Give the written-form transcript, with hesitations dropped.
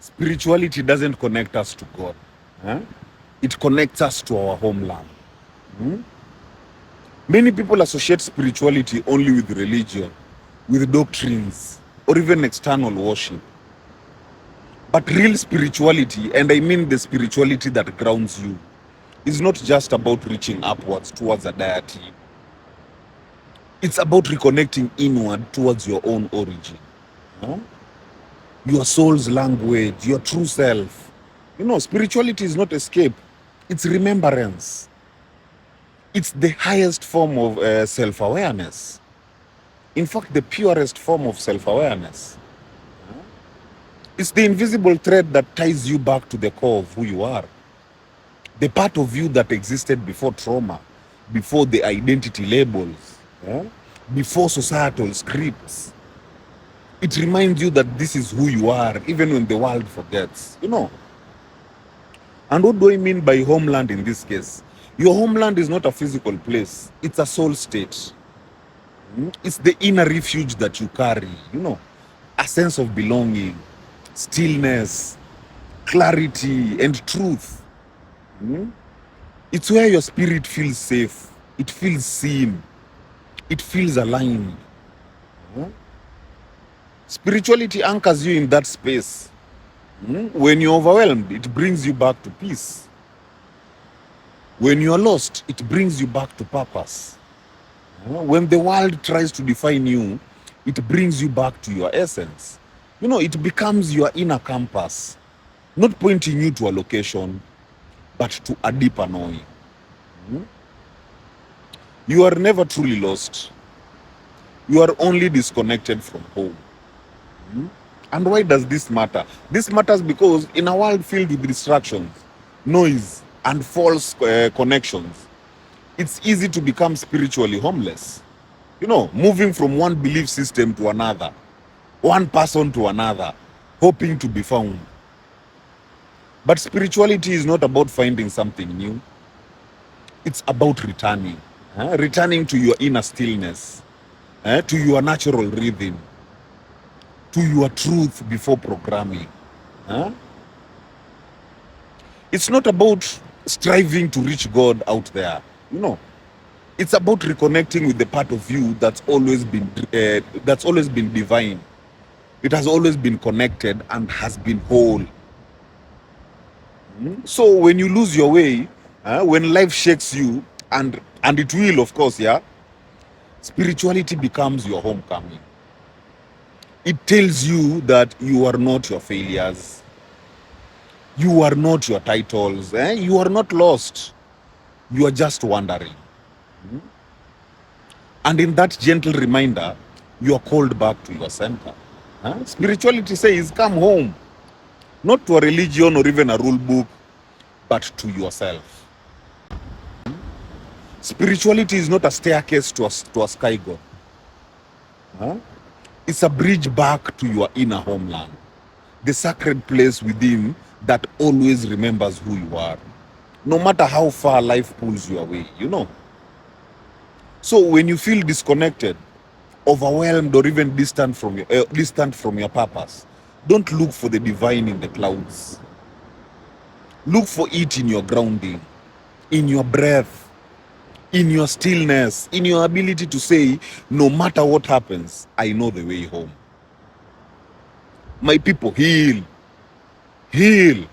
Spirituality doesn't connect us to God. Huh? It connects us to our homeland. Hmm? Many people associate spirituality only with religion, with doctrines, or even external worship. But real spirituality, and I mean the spirituality that grounds you, is not just about reaching upwards towards a deity. It's about reconnecting inward towards your own origin. Huh? Your soul's language, your true self. Spirituality is not escape, it's remembrance. It's the highest form of self awareness. In fact, the purest form of self awareness. It's the invisible thread that ties you back to the core of who you are. The part of you that existed before trauma, before the identity labels, before societal scripts. It reminds you that this is who you are, even when the world forgets. And what do I mean by homeland in this case? Your homeland is not a physical place, it's a soul state. It's the inner refuge that you carry, a sense of belonging, stillness, clarity, and truth. It's where your spirit feels safe, it feels seen, it feels aligned. Spirituality anchors you in that space. When you're overwhelmed, it brings you back to peace. When you're lost, it brings you back to purpose. When the world tries to define you, it brings you back to your essence. It becomes your inner compass, not pointing you to a location, but to a deeper knowing. You are never truly lost. You are only disconnected from home. And why does this matter? This matters because in a world filled with distractions, noise, and false connections, it's easy to become spiritually homeless. Moving from one belief system to another, one person to another, hoping to be found. But spirituality is not about finding something new. It's about returning. Returning to your inner stillness, to your natural rhythm, to your truth before programming. It's not about striving to reach God out there. It's about reconnecting with the part of you that's always been divine. It has always been connected and has been whole. So when you lose your way, when life shakes you, and it will, of course, spirituality becomes your homecoming. It tells you that you are not your failures. You are not your titles. You are not lost. You are just wandering. And in that gentle reminder, you are called back to your center. Spirituality says, come home. Not to a religion or even a rule book, but to yourself. Spirituality is not a staircase to a sky god. It's a bridge back to your inner homeland, the sacred place within that always remembers who you are, no matter how far life pulls you away. So when you feel disconnected, overwhelmed, or even distant from your purpose, don't look for the divine in the clouds. Look for it in your grounding, in your breath, in your stillness, in your ability to say, no matter what happens, I know the way home. My people, heal. Heal.